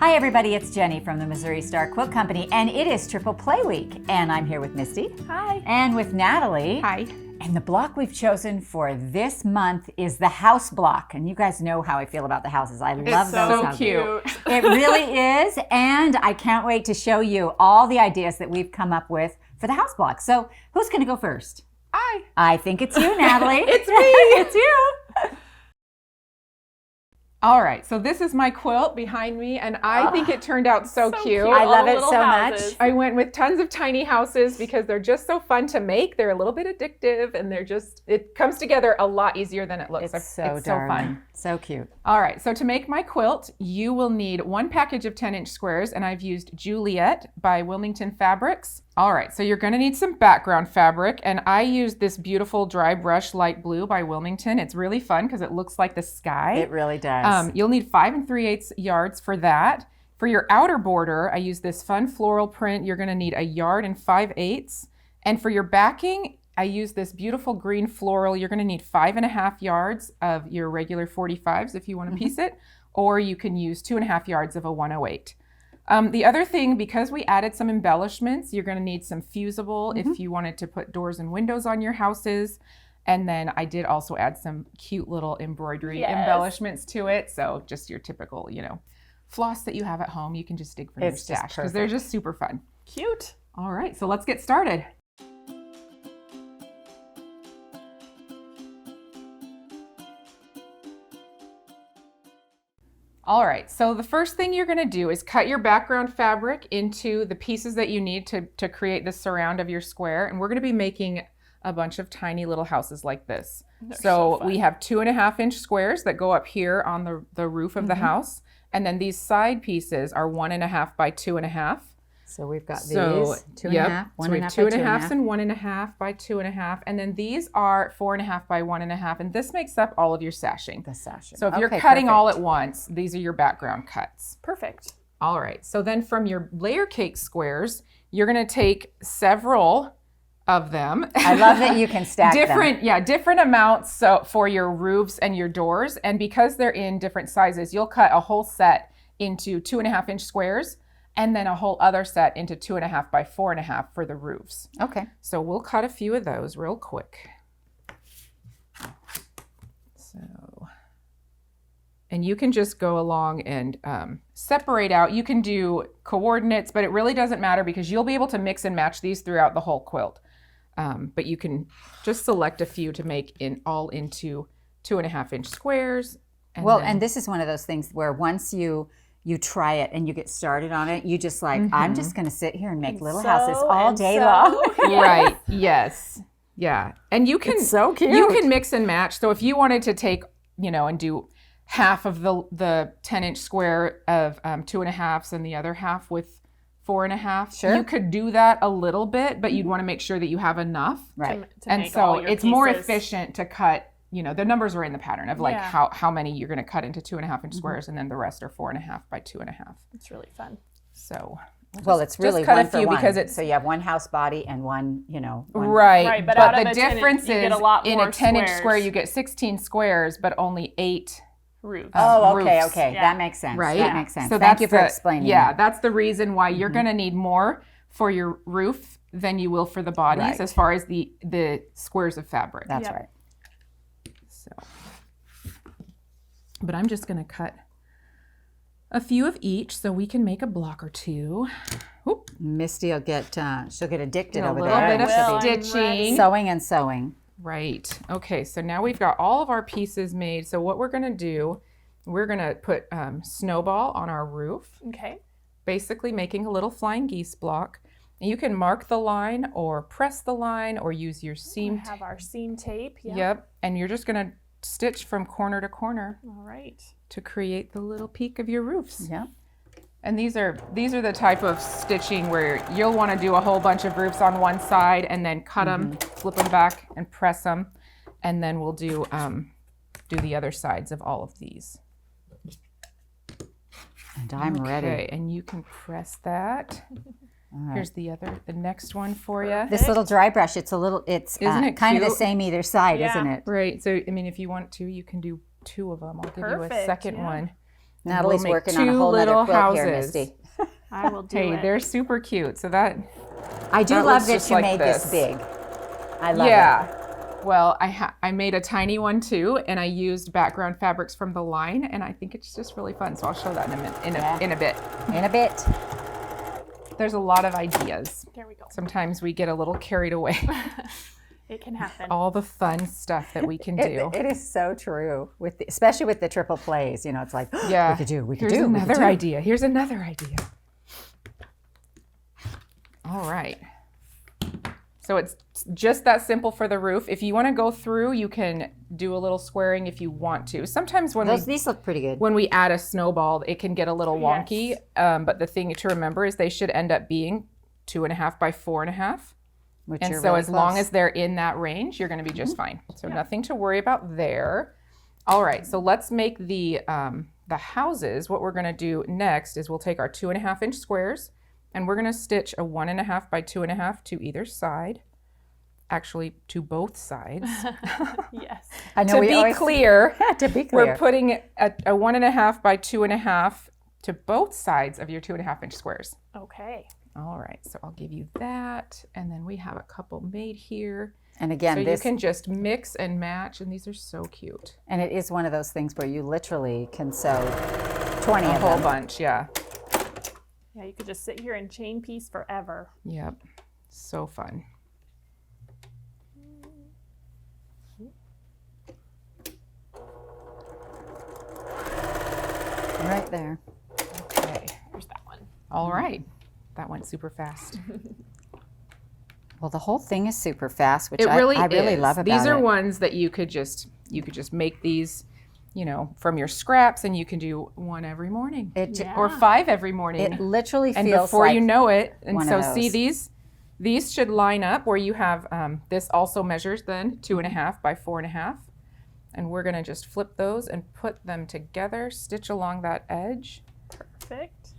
Hi everybody, it's Jenny from the Missouri Star Quilt Company, and it is Triple Play Week. And I'm here with Misty. Hi. And with Natalie. Hi. And the block we've chosen for this month is the house block. And you guys know how I feel about the houses. I love those houses. Cute. It really is. And I can't wait to show you all the ideas that we've come up with for the house block. So who's going to go first? I think it's you, Natalie. It's me. It's you. All right, so this is my quilt behind me, and I think it turned out so cute. I love it so much. I went with tons of tiny houses because they're just so fun to make. They're a little bit addictive, and it comes together a lot easier than it looks. It's so fun. So cute. All right, so to make my quilt, you will need one package of 10-inch squares, and I've used Juliette by Wilmington Fabrics. All right, so you're gonna need some background fabric, and I used this beautiful dry brush light blue by Wilmington. It's really fun because it looks like the sky. It really does. You'll need 5 3/8 yards for that. For your outer border, I use this fun floral print. You're gonna need 1 yard and 5/8. And for your backing, I use this beautiful green floral. You're gonna need 5.5 yards of your regular 45s if you wanna piece it, or you can use 2.5 yards of a 108. The other thing, because we added some embellishments, you're going to need some fusible if you wanted to put doors and windows on your houses. And then I did also add some cute little embroidery embellishments to it. So just your typical, floss that you have at home, you can just dig from your stash because they're just super fun. Cute. All right, so let's get started. All right, so the first thing you're gonna do is cut your background fabric into the pieces that you need to create the surround of your square. And we're gonna be making a bunch of tiny little houses like this. So we have 2.5-inch squares that go up here on the roof of the house. And then these side pieces are 1.5 by 2.5. So we've got these, 2.5, Yep. 1.5 So we have 2.5s and 1.5 by 2.5. And then these are 4.5 by 1.5. And this makes up all of your sashing. The sashing. So if you're cutting all at once, these are your background cuts. Perfect. All right. So then from your layer cake squares, you're going to take several of them. I love that you can stack them. Different amounts so for your roofs and your doors. And because they're in different sizes, you'll cut a whole set into 2.5-inch squares, and then a whole other set into 2.5 by 4.5 for the roofs. Okay. So we'll cut a few of those real quick. So, and you can just go along and separate out. You can do coordinates, but it really doesn't matter because you'll be able to mix and match these throughout the whole quilt. But you can just select a few to make all into 2.5-inch squares. And this is one of those things where once you try it and you get started on it, you just I'm just going to sit here and make little houses all day long. Right. Yes. Yeah. And you can, it's so cute. You can mix and match. So if you wanted to take, and do half of the 10-inch square of 2.5s and the other half with 4.5, you could do that a little bit, but you'd want to make sure that you have enough. Right. And so it's more efficient to cut. The numbers are in the pattern of how many you're going to cut into 2.5-inch squares, and then the rest are 4.5 by 2.5. It's really fun. So, it's really cut one a few for one. because so you have one house body and one, one. Right. But the difference is in a 10-inch square you get 16 squares, but only 8 roofs. Okay. roofs. Yeah. That makes sense. Right. That makes sense. So Thank you for explaining. Yeah, that's the reason why you're going to need more for your roof than you will for the bodies, as far as the squares of fabric. That's right. So, but I'm just going to cut a few of each so we can make a block or two. Oop. Misty will she'll get addicted over there. A little bit of stitching. Sewing and sewing. Right. Okay, so now we've got all of our pieces made. So what we're going to do, we're going to put snowball on our roof. Okay. Basically making a little flying geese block. And you can mark the line or press the line or use your seam. We have our seam tape. Yep. And you're just going to stitch from corner to corner. All right. To create the little peak of your roofs. Yep. And these are the type of stitching where you'll want to do a whole bunch of roofs on one side and then cut them, flip them back and press them. And then we'll do the other sides of all of these. And I'm ready. Okay, and you can press that. Right. Here's the next one for you. This little dry brush, it's isn't it kind of the same either side, isn't it? Right. So, I mean, if you want to, you can do 2 of them. I'll give you a second one. Natalie's make working on a two whole nother little quilt here, houses. Misty. I will do Hey, it. they're super cute. So that I do That love looks that just you like made this this. big. I love it. yeah. Well, I made a tiny one too, and I used background fabrics from the line, and I think it's just really fun. So I'll show that in a bit. In a bit. There's a lot of ideas. There we go. Sometimes we get a little carried away. It can happen. All the fun stuff that we can do. It is so true, especially with the triple plays. It's like, Yeah. we could Here's do. another idea. Here's another idea. All right. So it's just that simple for the roof. If you want to go through, you can do a little squaring if you want to. Sometimes These look pretty good. when we add a snowball, it can get a little wonky. Yes. But the thing to remember is they should end up being 2.5 by 4.5. Which And you're so really as long close. as they're in that range, you're going to be just fine. So nothing to worry about there. All right, so let's make the houses. What we're going to do next is we'll take our 2.5-inch squares, and we're going to stitch a 1.5 by 2.5 to either side. Actually, to both sides. Yes. I know to we be always, clear, to be clear, we're putting a 1.5 by 2.5 to both sides of your 2.5-inch squares. Okay. All right, so I'll give you that, and then we have a couple made here. and again, So this you can just mix and match, and these are so cute. and it is one of those things where you literally can sew 20 A of whole them. bunch, yeah. Yeah, you could just sit here and chain piece forever. Yep, so fun. Right there. Okay, Here's that one. all right. That went super fast. Well, the whole thing is super fast, which It really I really is. love about These are it. ones that you could just make these, from your scraps, and you can do one every morning. Yeah. Or 5 every morning. It literally and feels before like you know it, and one so of see those. these should line up where you have this also measures then 2.5 by 4.5, and we're gonna just flip those and put them together, stitch along that edge, Perfect.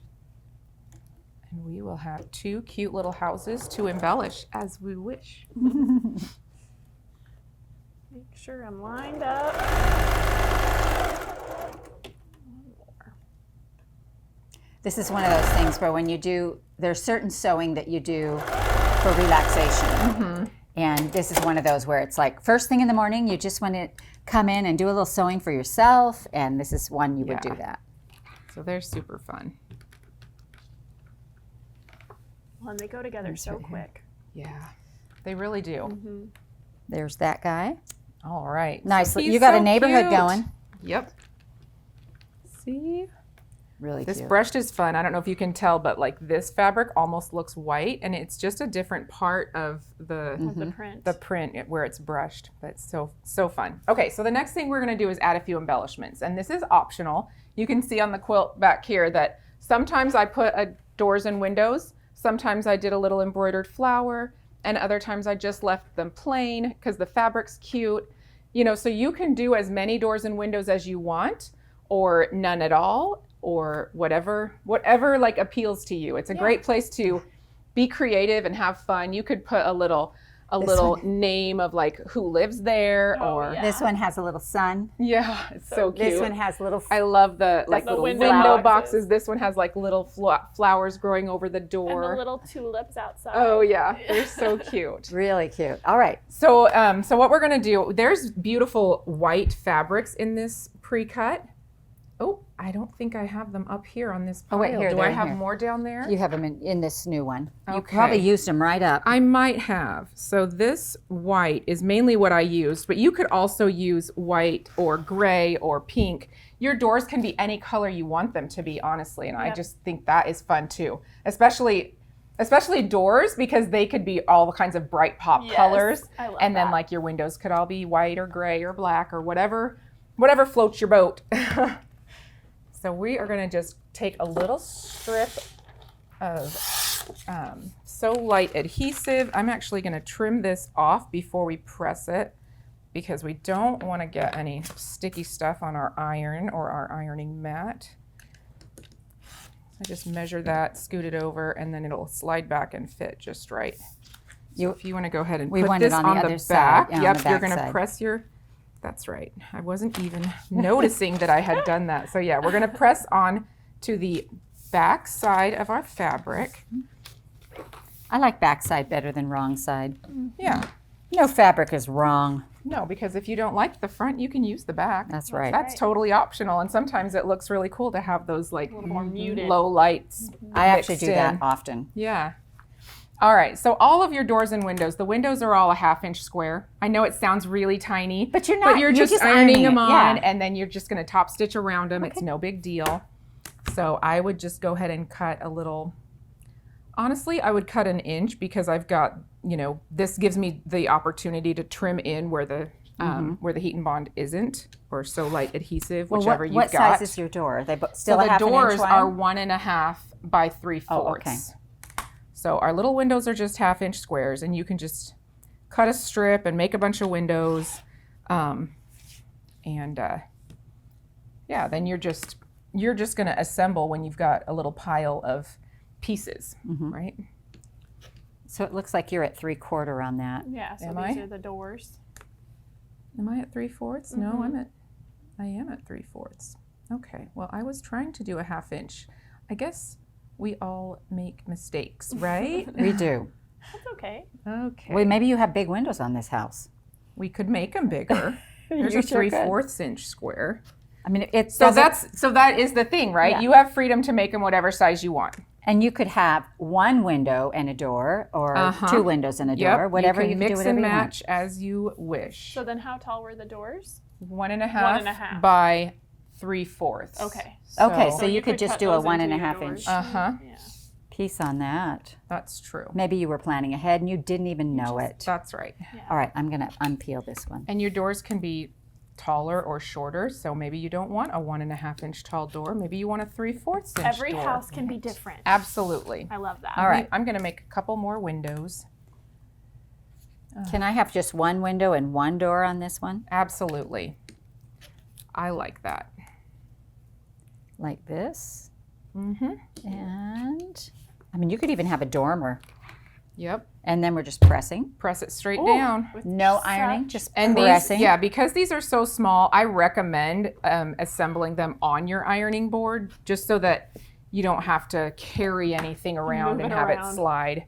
and we will have 2 cute little houses to embellish as we wish. Make sure I'm lined up. this is one of those things where when you do, there's certain sewing that you do for relaxation. Mm-hmm. And this is one of those where it's like first thing in the morning, you just want to come in and do a little sewing for yourself. And this is one you would do Yeah. that. So they're super fun. Well, and they go together so quick. Yeah, they really do. There's that guy. All right. Nice. So he's You got a so neighborhood cute. going. Yep. See? Really This cute. brushed is fun. I don't know if you can tell, but like this fabric almost looks white, and it's just a different part of The print. the print where it's brushed. But it's so fun. Okay, so the next thing we're gonna do is add a few embellishments, and this is optional. You can see on the quilt back here that sometimes I put doors and windows, sometimes I did a little embroidered flower, and other times I just left them plain because the fabric's cute. So you can do as many doors and windows as you want, or none at all, or whatever like appeals to you. It's a great place to be creative and have fun. You could put a little name of like who lives there, or yeah. This one has a little sun. yeah, it's so cute. This one has little. I love the like the little window window boxes. boxes. This one has like little flowers growing over the And door. the little tulips outside. Oh yeah, they're so cute. Really cute. All right. So what we're gonna do? There's beautiful white fabrics in this pre-cut. Oh, I don't think I have them up here on this pile. Oh, wait, here, do they're I in have here. more down there? You have them in this new one. You Okay. probably used them right up. I might have. So this white is mainly what I used, but you could also use white or gray or pink. Your doors can be any color you want them to be, honestly, and I just think that is fun too. Especially doors, because they could be all kinds of bright pop Yes, colors. I love and then that. like your windows could all be white or gray or black or whatever floats your boat. So we are going to just take a little strip of So Light adhesive. I'm actually going to trim this off before we press it, because we don't want to get any sticky stuff on our iron or our ironing mat. I just measure that, scoot it over, and then it'll slide back and fit just right. So if you want to go ahead and We put want it this on the on other the side, back, yeah, on yep, the you're back going to side. press your That's right. I wasn't even noticing that I had done that. So yeah, we're gonna press on to the back side of our fabric. I like backside better than wrong side. Yeah. No fabric is wrong. No, because if you don't like the front, you can use the back. That's right. That's totally optional. And sometimes it looks really cool to have those like A little more muted. low lights. I actually mixed do that in. often. Yeah. All right. So all of your doors and windows, the windows are all a 1/2 inch square. I know it sounds really tiny, But you're not. but you're just ironing ironing them it, on, yeah. and then you're just going to top stitch around them. It's no big deal. So I would just go ahead and cut a little. Honestly, I would cut 1 inch because I've got, this gives me the opportunity to trim in where the heat and bond isn't, or so light adhesive, Well, whichever what you've got. size is your door? Are they still So a the 1/2 inch doors wide? are 1.5 by 3/4. Oh, okay. So our little windows are just 1/2 inch squares, and you can just cut a strip and make a bunch of windows. Then you're just going to assemble when you've got a little pile of pieces, right? So it looks like you're at 3/4 on that. Yeah, so Am these I? are the doors. Am I at 3/4? No, I am at 3/4. Okay, well, I was trying to do a 1/2 inch. I guess we all make mistakes, right? We do. That's okay. Okay. Well, maybe you have big windows on this house. We could make them bigger. There's You a sure could. 3/4 inch square. I mean, it's So that is the thing, right? Yeah. You have freedom to make them whatever size you want. and you could have one window and a door, or 2 windows and a door, whatever you you can can do mix whatever and you want. match as you wish. So then how tall were the doors? 1.5 1.5. by 3/4. Okay. Okay, so you could could just cut do a those into 1.5 your inch doors. Uh-huh. Yeah. piece on that. That's true. Maybe you were planning ahead and you didn't even know it. That's right. All right, I'm going to unpeel this one. And your doors can be taller or shorter. So maybe you don't want a 1.5 inch tall door. Maybe you want a 3/4 inch Every door. house can be different. Absolutely. I love that. All right. I'm going to make a couple more windows. Can I have just one window and one door on this one? Absolutely. I like that. Like this. Mm-hmm. And, I mean, you could even have a dormer. Yep. And then we're just pressing. Press it straight down. With No such- ironing, just And pressing. these, because these are so small, I recommend assembling them on your ironing board just so that you don't have to carry anything around Move and it have around. it slide.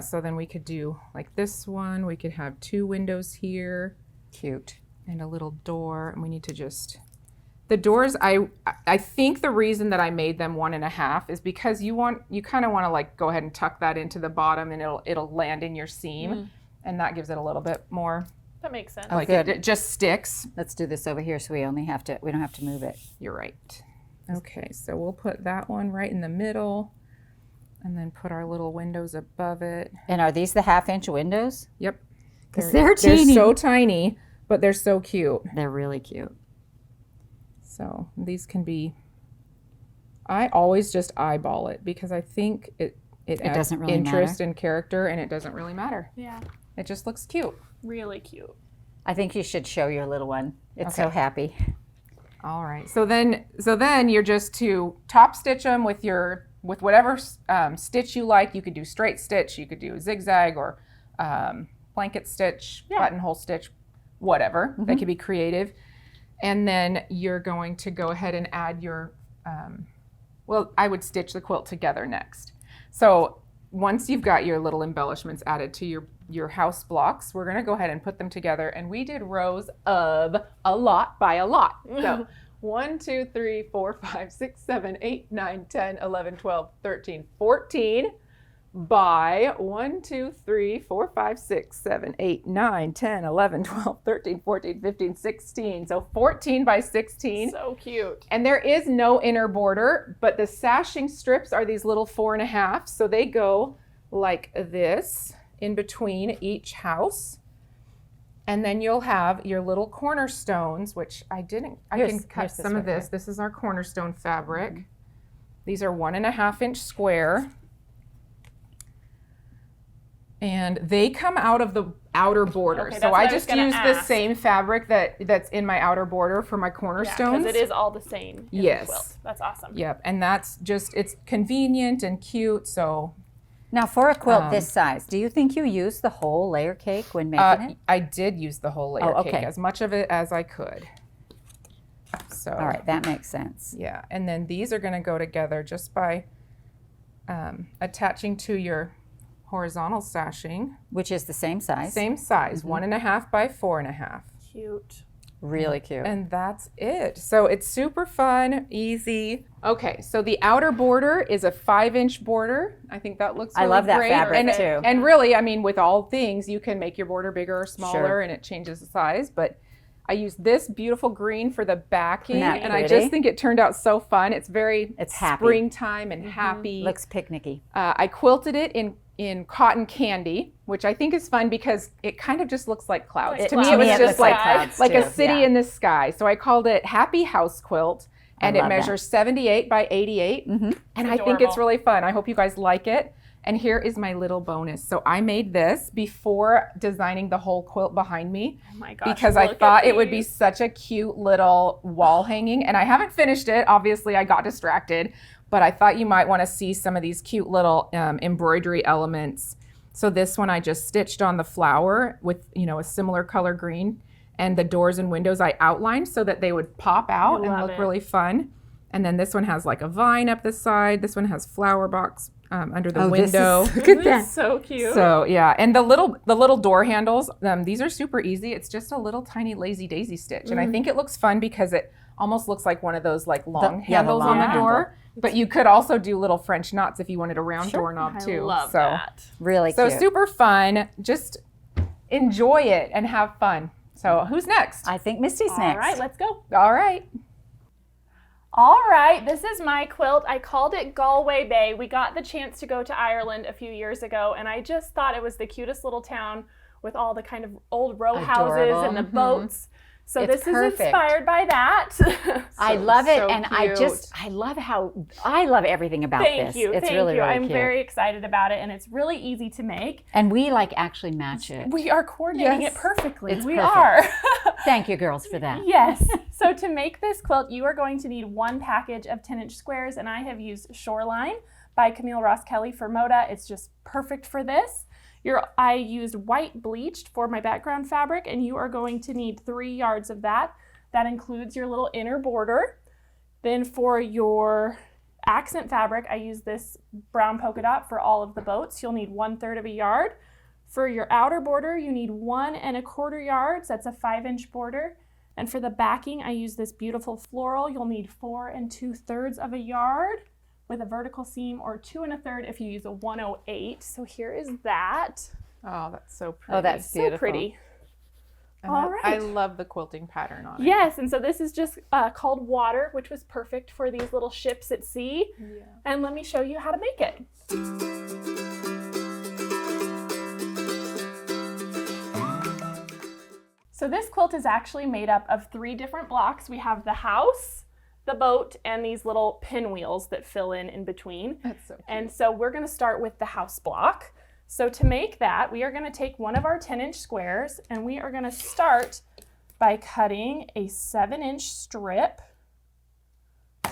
So then we could do like this one. We could have 2 windows here Cute. and a little door. And we need to just, the doors, I think the reason that I made them 1.5 is because you kind of want to like go ahead and tuck that into the bottom and it'll land in your seam. And that gives it a little bit more, That makes sense. like good. it just sticks. Let's do this over here so we don't have to move it. You're right. Okay, so we'll put that one right in the middle and then put our little windows above it. And are these the 1/2 inch windows? Yep. 'Cause they're teeny. so tiny, but they're so cute. They're really cute. So these can be, I always just eyeball it because I think it adds doesn't really interest and character, and it doesn't really matter. Yeah. It just looks cute. Really cute. I think you should show your little one. It's so Okay. happy. All right. So then you're just to top stitch them with whatever stitch you like. You could do straight stitch, you could do zigzag or blanket stitch, buttonhole stitch, whatever. They could be creative. And then you're going to go ahead and add your, I would stitch the quilt together next. So once you've got your little embellishments added to your house blocks, we're gonna go ahead and put them together. And we did rows of a lot by a lot. So 1, 2, 3, 4, 5, 6, 7, 8, 9, 10, 11, 12, 13, 14 by 1, 2, 3, 4, 5, 6, 7, 8, 9, 10, 11, 12, 13, 14, 15, 16. So 14 by 16. So cute. And there is no inner border, but the sashing strips are these little 4.5. So they go like this in between each house. And then you'll have your little cornerstones, which I can cut here's this some of right this. This is our cornerstone fabric. These are 1.5 inch square. And they come out of the outer border. Okay, so that's what I I was just gonna use the ask. same fabric that's in my outer border for my cornerstones. Because it is all the same in Yes. the quilt. That's awesome. Yep, and that's just, it's convenient and cute, so Now, for a quilt this size, do you think you use the whole layer cake when making it? I did use the whole layer cake, as much of it as I could. So, all right, that makes sense. Yeah, and then these are going to go together just by attaching to your horizontal sashing. Which is the same size. Same size, 1.5 by 4.5. Cute. Really cute. And that's it. So it's super fun, easy. Okay, so the outer border is a 5-inch border. I think that looks really I love that great. fabric too. And really, I mean, with all things, you can make your border bigger or smaller and it changes the size. But I used this beautiful green for the backing. And I just think it turned out so fun. It's happy. Springtime and happy. Looks picnicky. I quilted it in cotton candy, which I think is fun because it kind of just looks like clouds. To me, it was just like a city in the sky. So I called it Happy House Quilt, and it measures 78 by 88. And I think it's really fun. I hope you guys like it. And here is my little bonus. So I made this before designing the whole quilt behind me. Oh my gosh, because I thought it would be such a cute little wall hanging. And I haven't finished it. Obviously, I got distracted. But I thought you might want to see some of these cute little embroidery elements. So this one I just stitched on the flower with, a similar color green. And the doors and windows I outlined so that they would pop out and look really fun. And then this one has like a vine up the side. This one has flower box under the window. Look at that. So cute. So yeah, and the little door handles, these are super easy. It's just a little tiny lazy daisy stitch. And I think it looks fun because it almost looks like one of those like long handles on the door. But you could also do little French knots if you wanted a round doorknob too. I love that. Really cute. So cute. super fun. Just enjoy it and have fun. So who's next? I think Misty's next. All right, let's go. All right. All right, this is my quilt. I called it Galway Bay. We got the chance to go to Ireland a few years ago, and I just thought it was the cutest little town with all the kind of old row houses and the boats. So this is inspired by that. I love it, so and cute. I love everything about this. Thank you. It's Thank really, you. really I'm cute. very excited about it, and it's really easy to make. And we actually match it. We are coordinating it perfectly. It's we perfect. are. Thank you, girls, for that. Yes. So to make this quilt, you are going to need one package of 10-inch squares, and I have used Shoreline by Camille Roskelley for Moda. It's just perfect for this. I used white bleached for my background fabric, and you are going to need 3 yards of that. That includes your little inner border. Then for your accent fabric, I use this brown polka dot for all of the boats. You'll need 1/3 of a yard. For your outer border, you need 1 1/4 yards. That's a 5-inch border. And for the backing, I use this beautiful floral. You'll need 4 2/3 of a yard with a vertical seam, or 2 1/3 if you use a 108. So here is that. Oh, that's so pretty. Oh, that's beautiful. So pretty. And All right. I love the quilting pattern on it. Yes, and so this is just called Water, which was perfect for these little ships at sea. Yeah. And let me show you how to make it. So this quilt is actually made up of 3 different blocks. We have the house, the boat, and these little pinwheels that fill in between. That's so cute. And so we're going to start with the house block. So to make that, we are going to take one of our 10-inch squares, and we are going to start by cutting a 7-inch strip.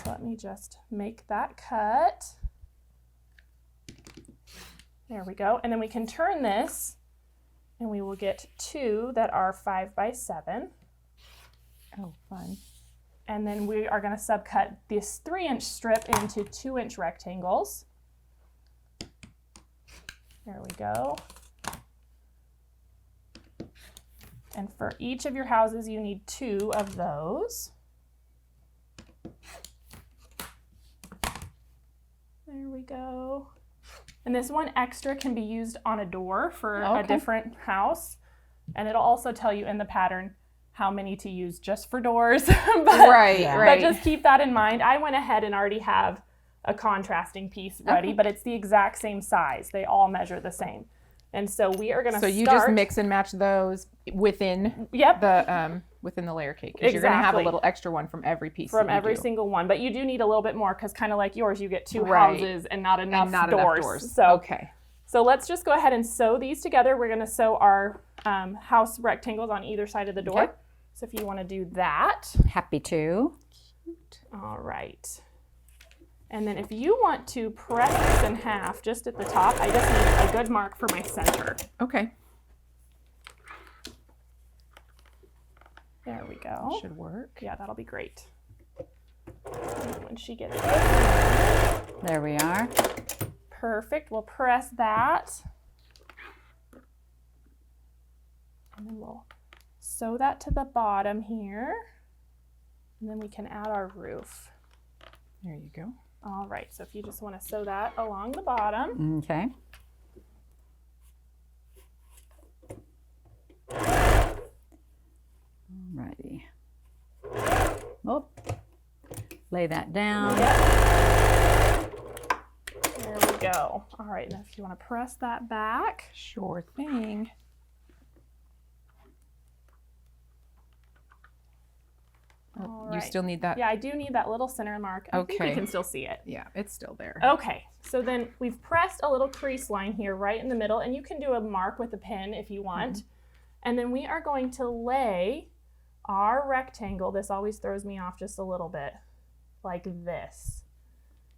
So let me just make that cut. There we go. And then we can turn this, and we will get 2 that are 5 by 7. Oh, fun. And then we are going to subcut this 3-inch strip into 2-inch rectangles. There we go. And for each of your houses, you need 2 of those. There we go. And this one extra can be used on a door for a different house. And it'll also tell you in the pattern how many to use just for doors. But just keep that in mind. I went ahead and already have a contrasting piece ready, but it's the exact same size. They all measure the same. And so we are going to start. So you just mix and match those within the layer cake. Exactly. You're going to have a little extra one from every piece. From every single one. But you do need a little bit more because kind of like yours, you get 2 houses and not enough doors. So let's just go ahead and sew these together. We're going to sew our house rectangles on either side of the door. Okay. So if you want to do that. Happy to. Cute. All right. And then if you want to press this in half just at the top, I just need a good mark for my center. Okay. There we go. Should work. Yeah, that'll be great. And when she gets this, There we are. perfect. We'll press that. And then we'll sew that to the bottom here. And then we can add our roof. There you go. All right, so if you just want to sew that along the bottom. Okay. Alrighty. Oh, lay that down. There we go. All right, now if you want to press that back. Sure thing. All You right. still need that? Yeah, I do need that little center mark. I think Okay. we can still see it. Yeah, it's still there. Okay, so then we've pressed a little crease line here right in the middle, and you can do a mark with a pin if you want. And then we are going to lay our rectangle. This always throws me off just a little bit, like this.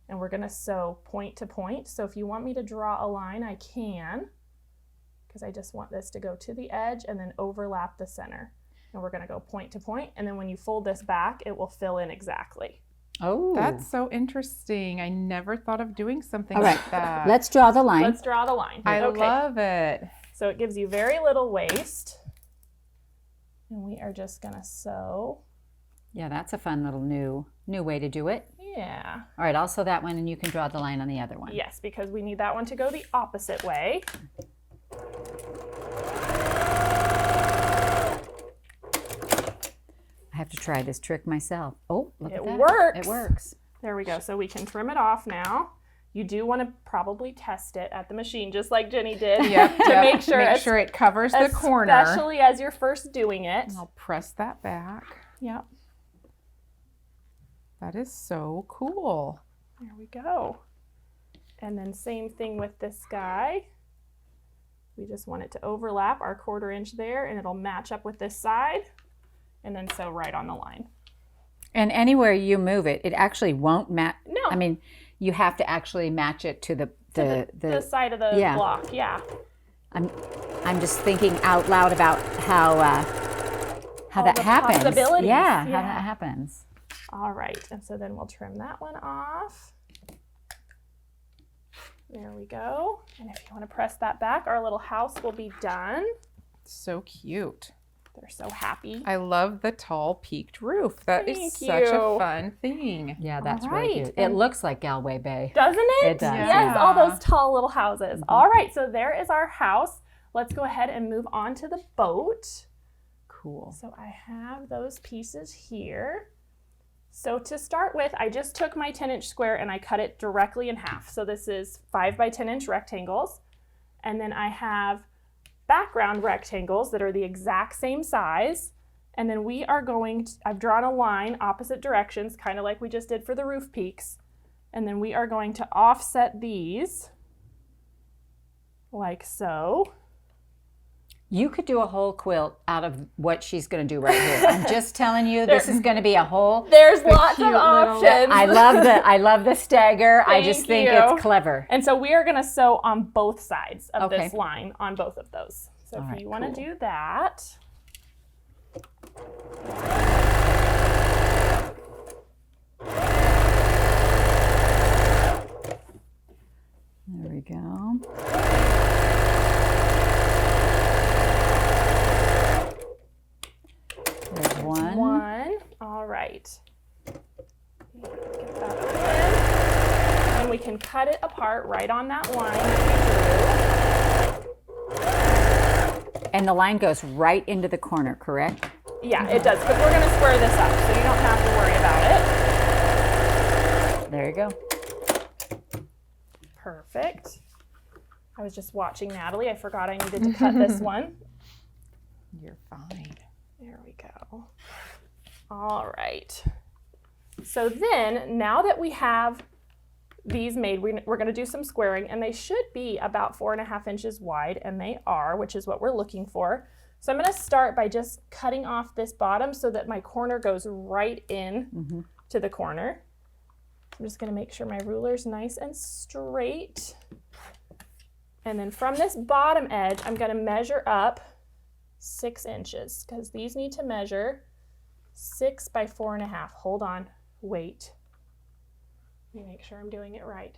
And we're gonna sew point to point. So if you want me to draw a line, I can, because I just want this to go to the edge and then overlap the center. And we're gonna go point to point, and then when you fold this back, it will fill in exactly. Oh, That's so interesting. I never thought of doing something all right. like that. Let's draw the line. Let's draw the line. I Okay. love it. So it gives you very little waste. And we are just gonna sew. Yeah, that's a fun little new way to do it. Yeah. All right, I'll sew that one, and you can draw the line on the other one. Yes, because we need that one to go the opposite way. I have to try this trick myself. Oh, look at It that. works. It works. There we go. So we can trim it off now. You do want to probably test it at the machine, just like Jenny did, Yep, to yep. make sure, it covers the corner. especially as you're first doing it. And I'll press that back. Yep. That is so cool. There we go. And then same thing with this guy. We just want it to overlap our 1/4 inch there, and it'll match up with this side, and then sew right on the line. And anywhere you move it, it actually won't match. No. I mean, you have to actually match it to the The side of the yeah. block, yeah. I'm just thinking out loud about how All that the happens. possibilities. Yeah, how Yeah. that happens. All right, and so then we'll trim that one off. There we go. And if you want to press that back, our little house will be done. So cute. They're so happy. I love the tall peaked roof. That Thank is such a you. fun thing. Yeah, that's All really right, cute. It and- looks like Galway Bay. Doesn't it? It does, Yes, yeah. all those tall little houses. All right, so there is our house. Let's go ahead and move on to the boat. Cool. So I have those pieces here. So to start with, I just took my 10-inch square and I cut it directly in half. So this is 5 by 10-inch rectangles. And then I have background rectangles that are the exact same size. And then we are going to, I've drawn a line opposite directions, kind of like we just did for the roof peaks. And then we are going to offset these like so. You could do a whole quilt out of what she's going to do right here. I'm just telling you, this is going to be a whole. There's lots of cute little- options. I love the stagger. I just Thank think you. it's clever. And so we are going to sew on both sides of Okay. this line, on both of those. So All if right, you want to cool. do that. There we go. There's one. One. All right. Get that open. And we can cut it apart right on that line that we drew. And the line goes right into the corner, correct? Yeah, it does, but we're going to square this up, so you don't have to worry about it. There you go. Perfect. I was just watching Natalie. I forgot I needed to cut this one. You're fine. There we go. All right. So then, now that we have these made, we're going to do some squaring, and they should be about 4.5 inches wide, and they are, which is what we're looking for. So I'm going to start by just cutting off this bottom so that my corner goes right in to the corner. I'm just gonna make sure my ruler's nice and straight. And then from this bottom edge, I'm gonna measure up 6 inches because these need to measure 6 by 4.5. Hold on, wait. Let me make sure I'm doing it right.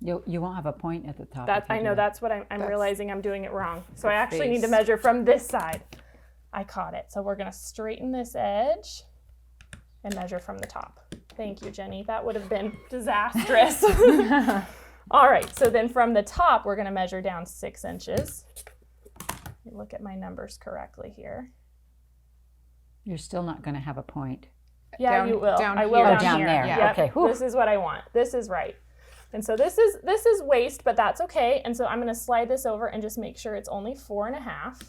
You won't have a point at the top. I know, that's what I'm realizing I'm doing it wrong. So I actually need to measure from this side. I caught it. So we're gonna straighten this edge and measure from the top. Thank you, Jenny. That would have been disastrous. All right, so then from the top, we're gonna measure down 6 inches. Let me look at my numbers correctly here. You're still not gonna have a point. Yeah, you will. Down I will here. down here. there. Yeah. Yep. Okay. Whew. This is what I want. This is right. And so this is waist, but that's okay. And so I'm gonna slide this over and just make sure it's only 4.5.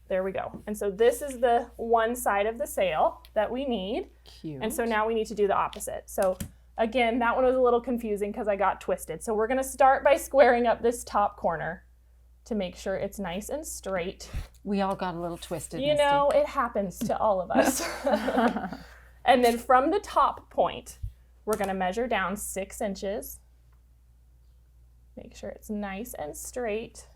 There we go. And so this is the one side of the sail that we need. Cute. And so now we need to do the opposite. So again, that one was a little confusing because I got twisted. So we're gonna start by squaring up this top corner to make sure it's nice and straight. We all got a little twisted. You know, it happens to all of us. And then from the top point, we're gonna measure down 6 inches. Make sure it's nice and straight.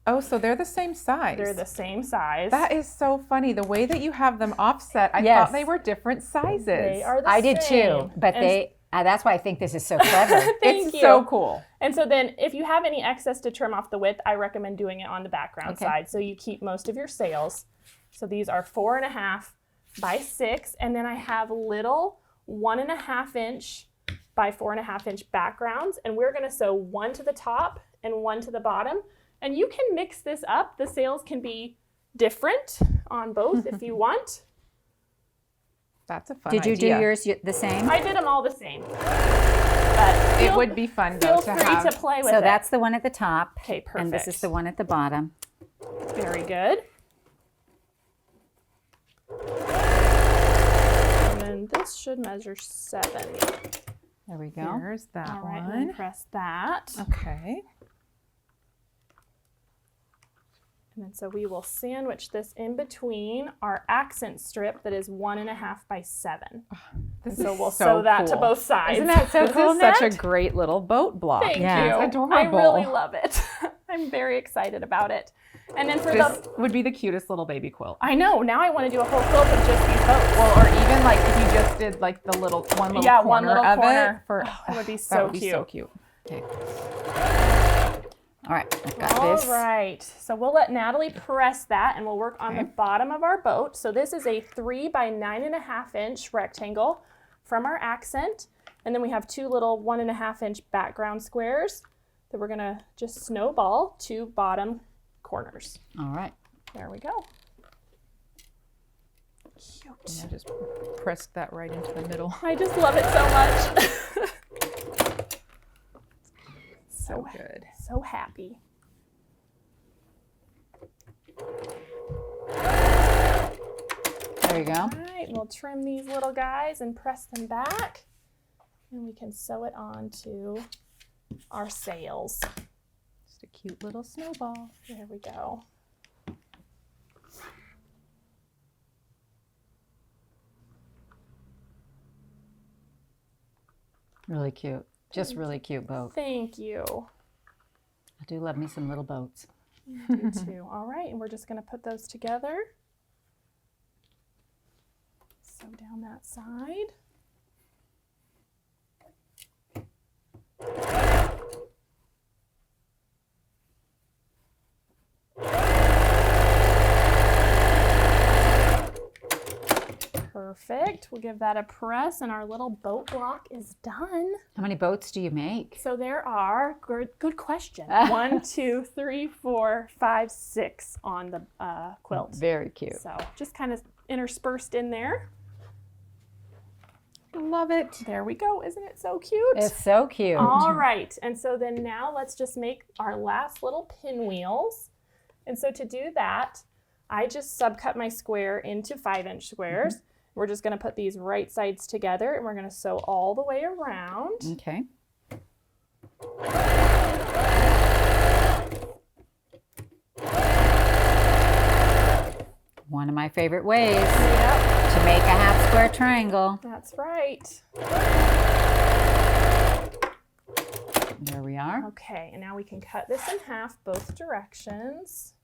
Oh, so they're the same size. They're the same size. That is so funny. The way that you have them offset, I Yes. thought they were different sizes. They are the I same. did too, but And that's why I think this is so clever. Thank It's you. so cool. And so then if you have any excess to trim off the width, I recommend doing it on the background Okay. side so you keep most of your sails. So these are 4.5 by 6, and then I have little 1.5 inch by 4.5 inch backgrounds, and we're gonna sew one to the top and one to the bottom. And you can mix this up. The sails can be different on both if you want. That's a fun Did you do idea. yours the same? I did them all the same. But It would be fun though feel to free have. to play with So it. that's the one at the top. Okay, perfect. And this is the one at the bottom. Very good. And then this should measure 7. There we go. Here's that All right, one. and then press that. Okay. And then so we will sandwich this in between our accent strip that is 1.5 by 7. This So is we'll so sew that to cool. both sides. Isn't that so This cool, is such a Nat? great little boat block. Thank Yeah. you. It's adorable. I really love it. I'm very excited about it. And then for This the, would be the cutest little baby quilt. I know, now I want to do a whole quilt of just these boats. Well, or even like if you just did like the little one little Yeah, corner one little of corner. it for It would be that so would be cute. so cute. Okay. All right, I've got All this. right, so we'll let Natalie press that and we'll work on the bottom of our boat. So this is a 3 by 9.5 inch rectangle from our accent. And then we have 2 little 1.5 inch background squares that we're gonna just snowball 2 bottom corners. All right. There we go. Cute. And I just pressed that right into the middle. I just love it so much. So good. So happy. There you go. All right, we'll trim these little guys and press them back. And we can sew it onto our sails. Just a cute little snowball. There we go. Really cute. Just really cute boat. Thank you. I do love me some little boats. I do too. All right, and we're just going to put those together. Sew down that side. Perfect. We'll give that a press and our little boat block is done. How many boats do you make? So there are, good question, 1, 2, 3, 4, 5, 6 on the quilt. Very cute. So just kind of interspersed in there. Love it. There we go. Isn't it so cute? It's so cute. All right. And so then now let's just make our last little pinwheels. And so to do that, I just subcut my square into 5-inch squares. We're just going to put these right sides together and we're going to sew all the way around. Okay. One of my favorite ways. Yep. to make a half square triangle. That's right. There we are. Okay, and now we can cut this in half both directions.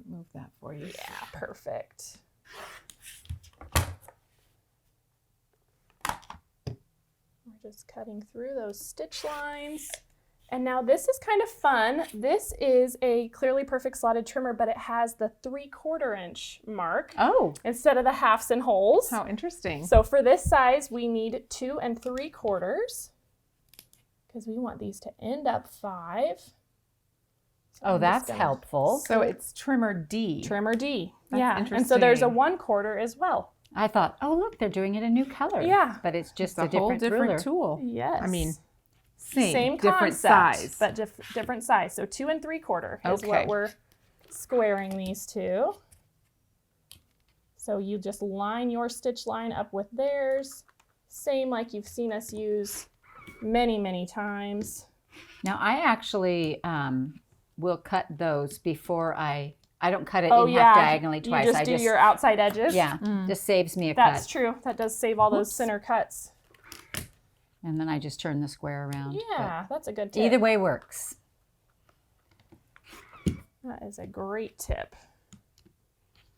Move that for you. Yeah, perfect. We're just cutting through those stitch lines. And now this is kind of fun. This is a Clearly Perfect slotted trimmer, but it has the 3/4 inch mark instead of the halves and holes. How interesting. So for this size, we need 2 3/4 because we want these to end up 5. So that's helpful. So it's trimmer D. Trimmer D. That's yeah. interesting. And so there's a 1/4 as well. I thought, oh, look, they're doing it a new color. Yeah. But it's just It's a whole different ruler. tool. Yes. I mean, same different concept, size. but different size. So 2 3/4 is Okay. what we're squaring these to. So you just line your stitch line up with theirs, same like you've seen us use many, many times. Now, I actually will cut those before I don't cut it in half diagonally twice. You just do your outside edges. Yeah, just saves me a That's cut. true. That does save all those center cuts. And then I just turn the square around. Yeah, that's a good But tip. either way works. That is a great tip.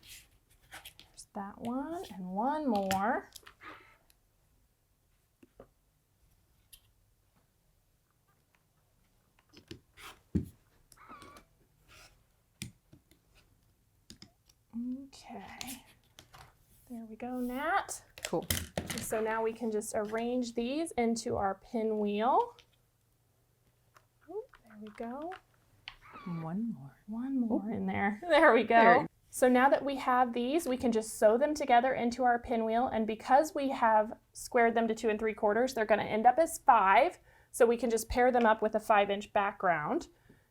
There's that one and one more. Okay, there we go, Nat. Cool. And so now we can just arrange these into our pinwheel. Oh, there we go. One more. One more in there. There we go. There. So now that we have these, we can just sew them together into our pinwheel. And because we have squared them to 2 3/4, they're going to end up as 5. So we can just pair them up with a 5-inch background.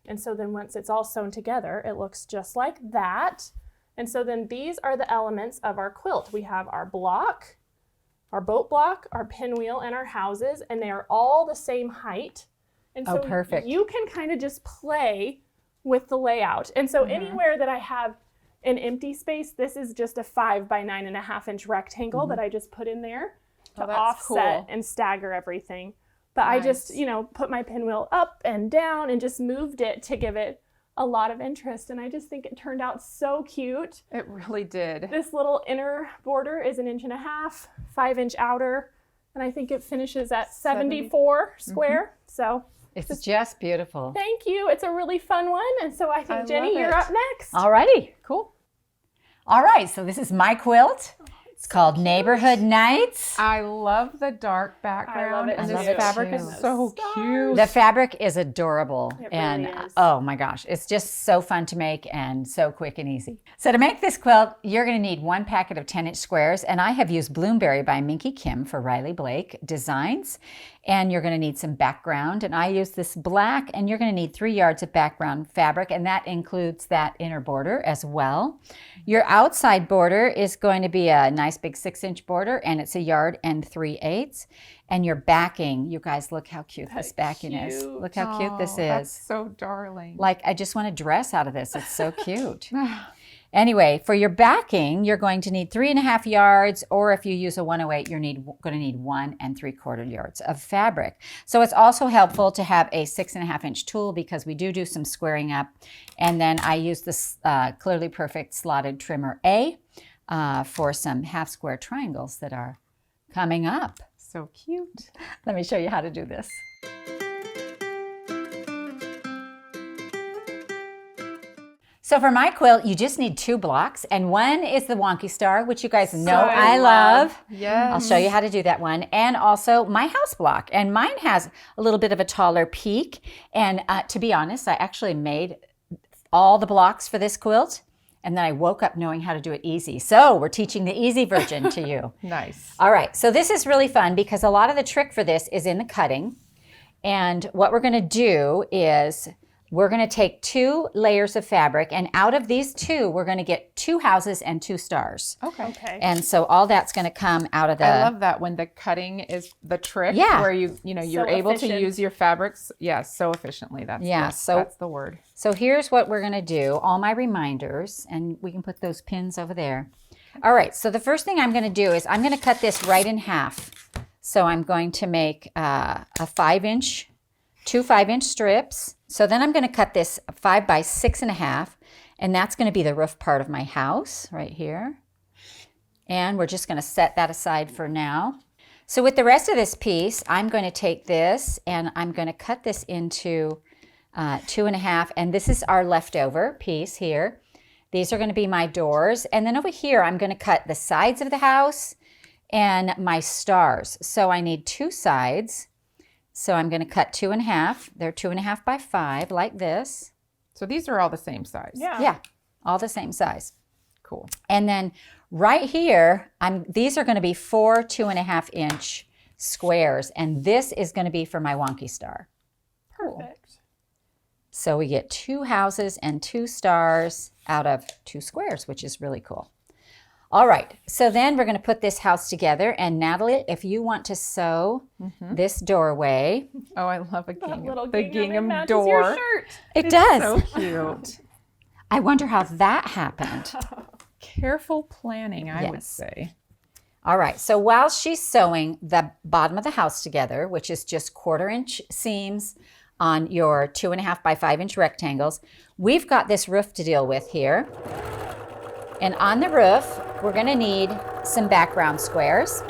And so then once it's all sewn together, it looks just like that. And so then these are the elements of our quilt. We have our block, our boat block, our pinwheel, and our houses, and they are all the same height. And so perfect. you can kind of just play with the layout. And so anywhere that I have an empty space, this is just a 5 by 9.5 inch rectangle that I just put in there to that's offset cool. and stagger everything. But I just, put my pinwheel up and down and just moved it to give it a lot of interest. And I just think it turned out so cute. It really did. This little inner border is 1.5 inches, 5-inch outer, and I think it finishes at 74 square. So It's just beautiful. thank you. It's a really fun one. And so I think, I Jenny, love you're it. up next. Alrighty. Cool. All right, so this is my quilt. It's called Neighborhood Nights. I love the dark background. it And too. this I love it fabric too. is so cute. The fabric is adorable. It and really is. oh my gosh, it's just so fun to make and so quick and easy. So to make this quilt, you're going to need 1 packet of 10-inch squares, and I have used Bloomberry by Minki Kim for Riley Blake designs. And you're going to need some background, and I use this black, and you're going to need 3 yards of background fabric, and that includes that inner border as well. Your outside border is going to be a nice big 6-inch border, and it's 1 yard and 3/8. And your backing, you guys, look how cute this backing is. cute. Look how cute this That's is. so darling. Like, I just want to dress out of this. It's so cute. Anyway, for your backing, you're going to need 3.5 yards, or if you use a 108, you're going to need 1 3/4 yards of fabric. So it's also helpful to have a 6.5-inch tool because we do some squaring up. And then I use this Clearly Perfect slotted trimmer A for some half square triangles that are coming up. So cute. Let me show you how to do this. So for my quilt, you just need 2 blocks, and one is the wonky star, which you guys know I love. Yes. I'll show you how to do that one, and also my house block. And mine has a little bit of a taller peak, and to be honest, I actually made all the blocks for this quilt, and then I woke up knowing how to do it easy. So we're teaching the easy version to you. Nice. All right, so this is really fun because a lot of the trick for this is in the cutting. And what we're gonna do is we're gonna take 2 layers of fabric, and out of these 2, we're gonna get 2 houses and 2 stars. Okay. And so all that's gonna come out of the... I love that when the cutting is the trick. Yeah. Where you're able efficient. to use your fabrics, so efficiently. That's that's the word. So here's what we're gonna do. All my reminders, and we can put those pins over there. All right, so the first thing I'm going to do is I'm going to cut this right in half. So I'm going to make a 5-inch, 2 5-inch strips. So then I'm going to cut this 5 by 6.5, and that's going to be the roof part of my house right here. And we're just going to set that aside for now. So with the rest of this piece, I'm going to take this and I'm going to cut this into 2.5, and this is our leftover piece here. These are going to be my doors, and then over here I'm going to cut the sides of the house and my stars. So I need 2 sides. So I'm going to cut 2.5. They're 2.5 by 5 like this. So these are all the same size. Yeah, all the same size. Cool. And then right here, these are going to be 4 2.5-inch squares, and this is going to be for my wonky star. Perfect. So we get 2 houses and 2 stars out of 2 squares, which is really cool. All right, so then we're going to put this house together, and Natalie, if you want to sew this doorway. Oh, I love a gingham. The gingham matches door. your shirt. It does. So cute. I wonder how that happened. Careful planning, I would Yes. say. All right, so while she's sewing the bottom of the house together, which is just 1/4-inch seams on your 2.5 by 5-inch rectangles, we've got this roof to deal with here. And on the roof, we're going to need some background squares.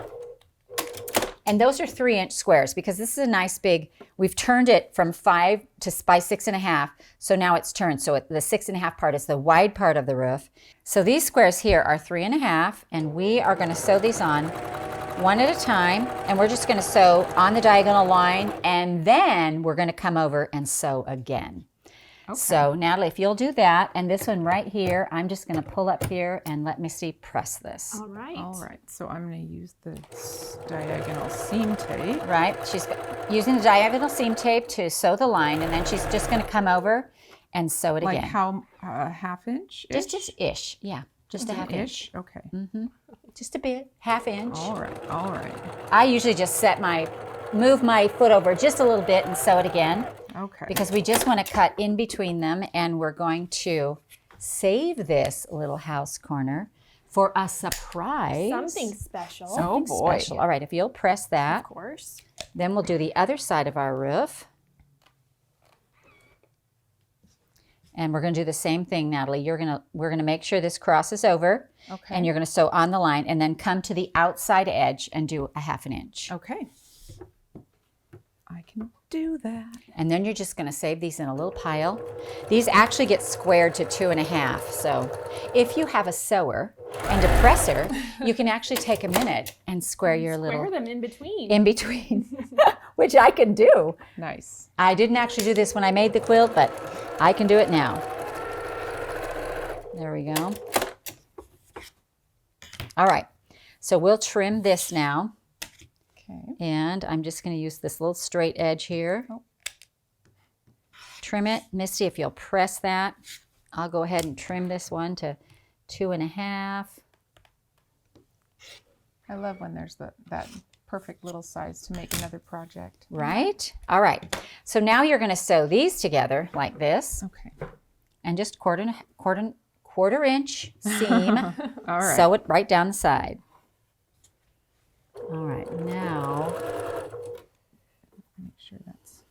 And those are 3-inch squares because this is a nice big, we've turned it from 5 by 6.5. So now it's turned. So the 6.5 part is the wide part of the roof. So these squares here are 3.5, and we are going to sew these on one at a time. And we're just going to sew on the diagonal line, and then we're going to come over and sew again. Okay. So Natalie, if you'll do that, and this one right here, I'm just going to pull up here and let Misty press this. All right. All right, so I'm going to use the diagonal seam tape. Right, she's using the diagonal seam tape to sew the line, and then she's just going to come over and sew it Like again. how, 1/2 inch? Just ish, yeah, just a 1/2 inch. Okay. Just a bit, 1/2 inch. All right, all right. I usually just move my foot over just a little bit and sew it again. Okay. Because we just want to cut in between them, and we're going to save this little house corner for a surprise. Something special. Oh boy. Special. All right, if you'll press that, Of course. then we'll do the other side of our roof. And we're going to do the same thing, Natalie. We're going to make sure this crosses over, Okay. and you're going to sew on the line, and then come to the outside edge and do a 1/2 inch. Okay. I can do that. And then you're just going to save these in a little pile. These actually get squared to 2.5. So if you have a sewer and a presser, you can actually take a minute and square your little Square them in between. in between, which I can do. Nice. I didn't actually do this when I made the quilt, but I can do it now. There we go. All right, so we'll trim this now. Okay. And I'm just going to use this little straight edge here. Oh. Trim it. Misty, if you'll press that, I'll go ahead and trim this one to 2.5. I love when there's that perfect little size to make another project. Right? All right. So now you're going to sew these together like this, Okay. and just quarter inch seam. All right. Sew it right down the side. All right, now Make sure that's.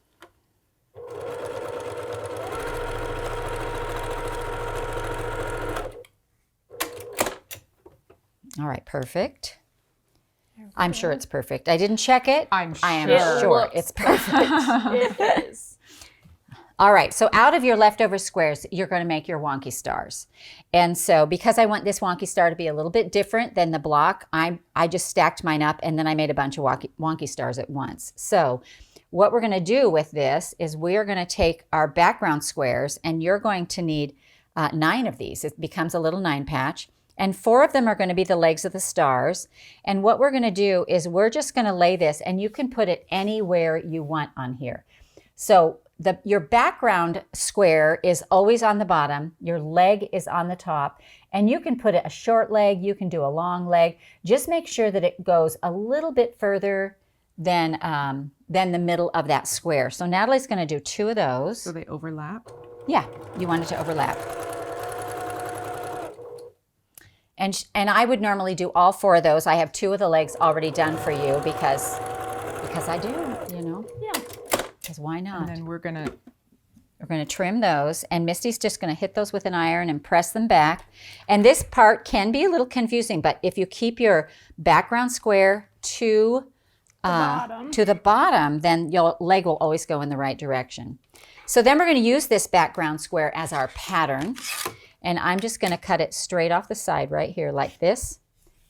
all right, perfect. I'm sure it's perfect. I didn't check it. I'm I am sure. sure It it's perfect. It is. All right, so out of your leftover squares, you're going to make your wonky stars. And so because I want this wonky star to be a little bit different than the block, I just stacked mine up, and then I made a bunch of wonky stars at once. So what we're going to do with this is we're going to take our background squares, and you're going to need 9 of these. It becomes a little 9 patch. And 4 of them are going to be the legs of the stars. And what we're going to do is we're just going to lay this, and you can put it anywhere you want on here. So your background square is always on the bottom, your leg is on the top, and you can put a short leg, you can do a long leg. Just make sure that it goes a little bit further than the middle of that square. So Natalie's going to do 2 of those. So they overlap. Yeah, you want it to overlap. And I would normally do all 4 of those. I have 2 of the legs already done for you because I do, you know. Yeah. Because why not? And then we're going to trim those, and Misty's just going to hit those with an iron and press them back. And this part can be a little confusing, but if you keep your background square to the bottom, then your leg will always go in the right direction. So then we're going to use this background square as our pattern, and I'm just going to cut it straight off the side right here like this.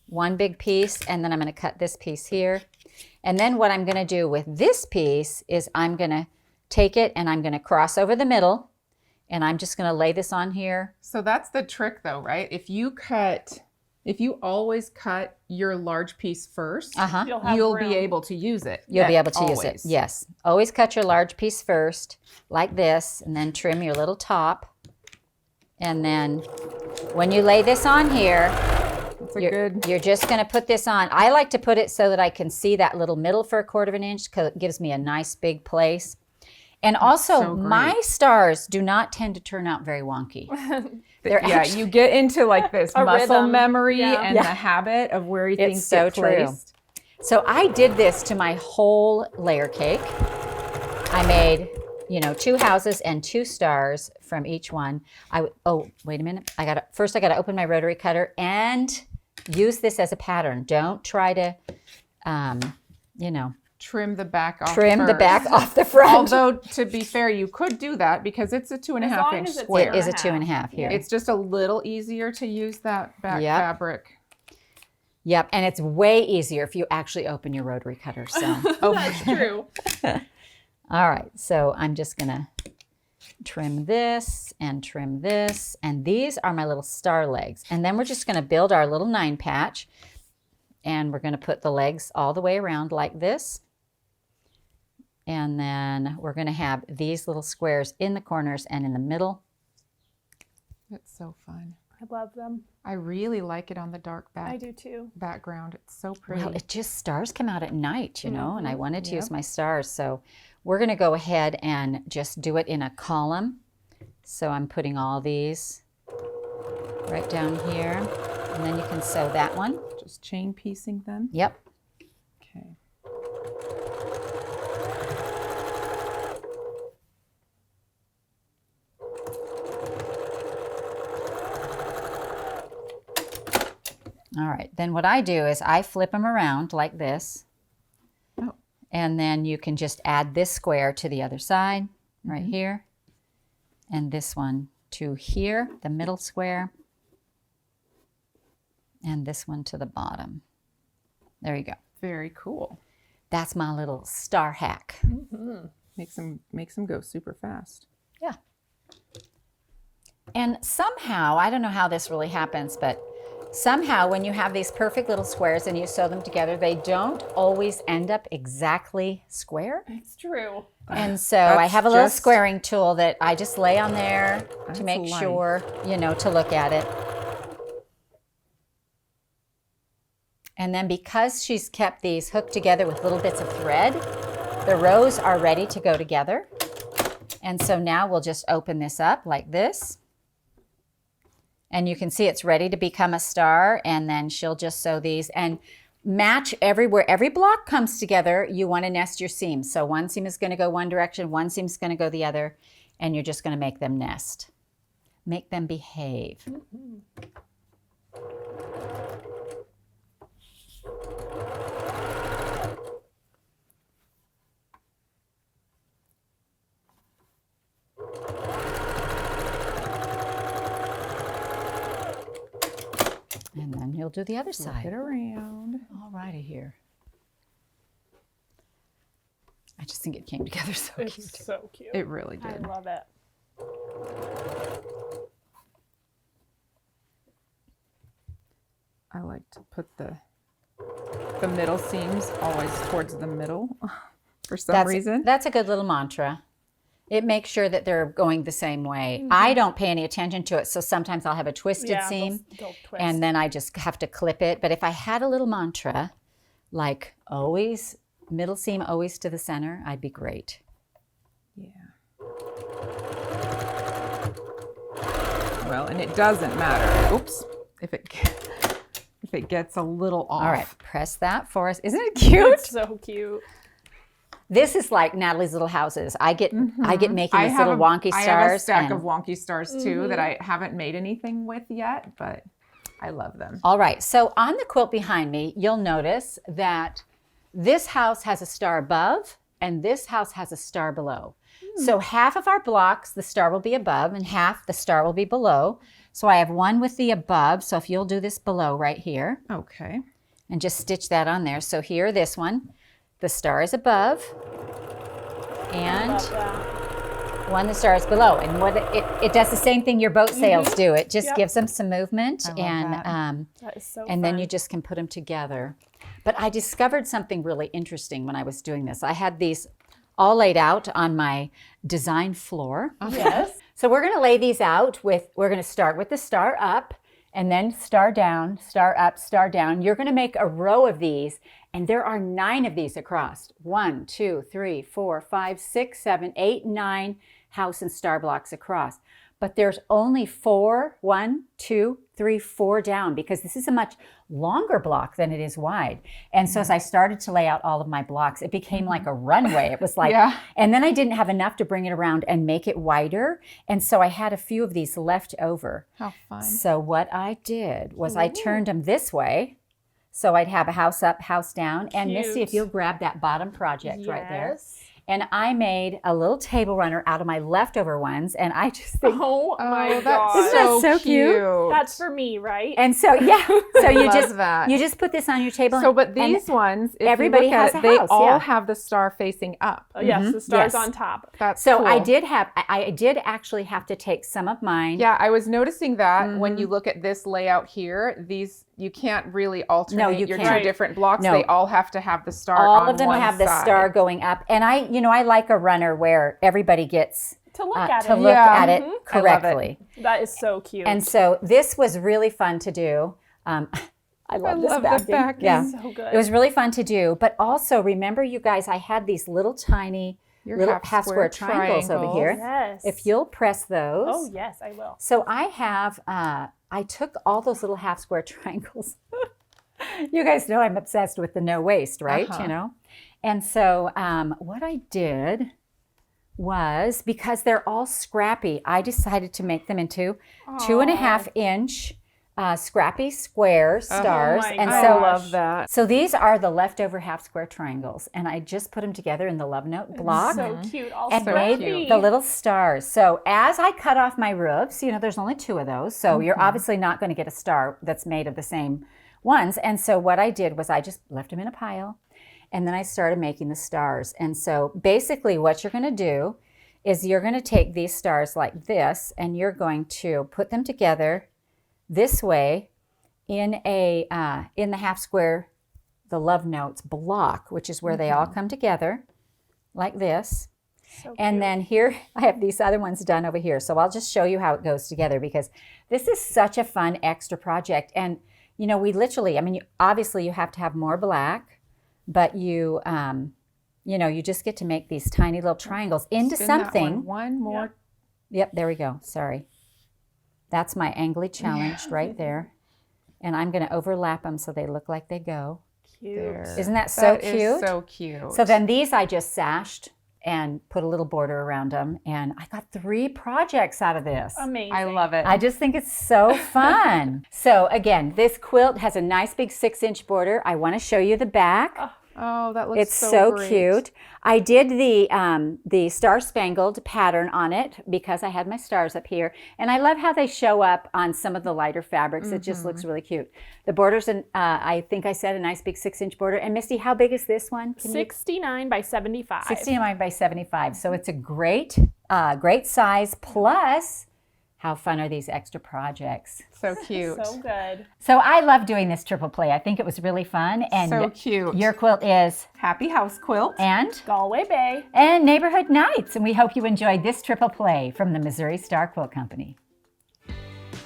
One big piece, and then I'm going to cut this piece here. And then what I'm going to do with this piece is I'm going to take it and I'm going to cross over the middle, and I'm just going to lay this on here. So that's the trick though, right? If you always cut your large piece first, you'll be able to use it. You'll be able to use it. Yes. Always cut your large piece first, like this, and then trim your little top. And then when you lay this on here, you're just going to put this on. I like to put it so that I can see that little middle for 1/4 inch because it gives me a nice big place. And also, my stars do not tend to turn out very wonky. You get into like this muscle rhythm. memory and the habit of where things get placed. So I did this to my whole layer cake. I made, 2 houses and 2 stars from each one. Oh, wait a minute. I got to open my rotary cutter and use this as a pattern. Don't try to, trim the back off the back off the front. Although, to be fair, you could do that because it's a 2.5 inch square. It is a 2.5 here. It's just a little easier to use that back fabric. Yep, and it's way easier if you actually open your rotary cutter. So That's true. All right, so I'm just gonna trim this, and these are my little star legs. And then we're just gonna build our little 9 patch, and we're gonna put the legs all the way around like this. And then we're going to have these little squares in the corners and in the middle. It's so fun. I love them. I really like it on the dark I do too. background. It's so pretty. Well, stars come out at night, and I wanted to use my stars. So we're going to go ahead and just do it in a column. So I'm putting all these right down here. And then you can sew that one. Just chain piecing them. Yep. Okay. All right, then what I do is I flip them around like this. Oh. And then you can just add this square to the other side, right here. And this one to here, the middle square. And this one to the bottom. There you go. Very cool. That's my little star hack. Mm-hmm. Makes them go super fast. Yeah. And somehow, I don't know how this really happens, but somehow when you have these perfect little squares and you sew them together, they don't always end up exactly square. It's true. And so I have a little squaring tool that I just lay on there to make sure, to look at it. And then because she's kept these hooked together with little bits of thread, the rows are ready to go together. And so now we'll just open this up like this. And you can see it's ready to become a star, and then she'll just sew these and match everywhere. Every block comes together, you want to nest your seams. So one seam is going to go one direction, one seam is going to go the other, and you're just going to make them nest. Make them behave. Mm-hmm. And then you'll do the other side. Flip it around. All righty here. I just think it came together so cute. It's so cute. It really did. I love it. I like to put the middle seams always towards the middle for some reason. That's a good little mantra. It makes sure that they're going the same way. I don't pay any attention to it, so sometimes I'll have a twisted seam, they'll twist. and then I just have to clip it. But if I had a little mantra, like always, middle seam always to the center, I'd be great. Yeah. Well, and it doesn't matter. Oops. If it if it gets a little off. All right, press that for us. Isn't it cute? It's so cute. This is like Natalie's little houses. I get making these little wonky stars. I have a stack of wonky stars too that I haven't made anything with yet, but I love them. All right, so on the quilt behind me, you'll notice that this house has a star above and this house has a star below. So half of our blocks, the star will be above and half the star will be below. So I have one with the above. So if you'll do this below right here. Okay. And just stitch that on there. So here, this one, the star is above and one, the star is below. And what it does the same thing your boat sails do. It just gives them some movement. And that is so and fun. then you just can put them together. But I discovered something really interesting when I was doing this. I had these all laid out on my design floor. Yes. So we're going to lay these out we're going to start with the star up and then star down, star up, star down. You're going to make a row of these, and there are 9 of these across. 1, 2, 3, 4, 5, 6, 7, 8, 9 house and star blocks across. But there's only 4, 1, 2, 3, 4 down because this is a much longer block than it is wide. And so as I started to lay out all of my blocks, it became like a runway. It was like, and then I didn't have enough to bring it around and make it wider. And so I had a few of these left over. How fun. So what I did was I turned them this way. So I'd have a house up, house down. And Misty, if you'll grab that bottom project right there. And I made a little table runner out of my leftover ones. And I just think, oh my that's God. Isn't that so cute? That's for me, right? And so, so you that. you just put this on your table. So, but these ones, if everybody you look has at a it, house, they all have the star facing up. Oh, yes, the star's on top. That's so cool. I did actually have to take some of mine. Yeah, I was noticing that when you look at this layout here, these, you can't really alternate your 2 different blocks. No. They all have to have the star All on of them one have the side. star going up. And I like a runner where everybody gets To look at to it. look at it I love it. correctly. That is so cute. And so this was really fun to do. I love this backing. the backing. Yeah. so good. It was really fun to do. But also remember, you guys, I had these little tiny little half square triangles over here. Yes. If you'll press those. Oh, yes, I will. So I have, I took all those little half square triangles. You guys know I'm obsessed with the no waste, right? You know? And so what I did was, because they're all scrappy, I decided to make them into 2.5 inch scrappy square stars. and I so love that. So these are the leftover half square triangles, and I just put them together in the love note block. So cute. All And made scrappy. the little stars. So as I cut off my roofs, there's only 2 of those. So you're obviously not going to get a star that's made of the same ones. And so what I did was I just left them in a pile, and then I started making the stars. And so basically what you're going to do is you're going to take these stars like this, and you're going to put them together this way in the half square, the love notes block, which is where they all come together like this. So And then here I have these other ones done over here. So I'll just show you how it goes together, because this is such a fun extra project. And we literally, obviously you have to have more black, but you just get to make these tiny little triangles into Spin that something. One more. Yep, there we go. Sorry. That's my angly challenged right there. And I'm going to overlap them so they look like they go. cute. There. Isn't that so That cute? is so cute. So then these I just sashed and put a little border around them. And I got 3 projects out of this. Amazing. I love it. I just think it's so fun. So again, this quilt has a nice big 6-inch border. I want to show you the back. Oh, that looks It's so so great. cute. I did the Star Spangled pattern on it because I had my stars up here. And I love how they show up on some of the lighter fabrics. It just looks really cute. The border's, I think I said, a nice big 6-inch border. And Misty, how big is this one? 69 by 75. 69 by 75. So it's a great size. Plus, how fun are these extra projects? So cute. So good. So I love doing this triple play. I think it was really fun. And So cute. your quilt is Happy House Quilt. and Galway Bay. Neighborhood Nights. And we hope you enjoyed this triple play from the Missouri Star Quilt Company.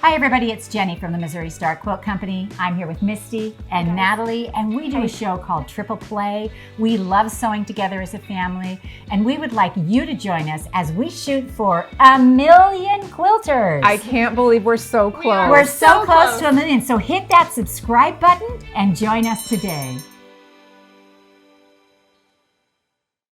Hi everybody, it's Jenny from the Missouri Star Quilt Company. I'm here with Misty and Natalie, and we do a show called Triple Play. We love sewing together as a family, and we would like you to join us as we shoot for 1 million quilters. I can't believe we're so close. We're so close to 1 million, so hit that subscribe button and join us today.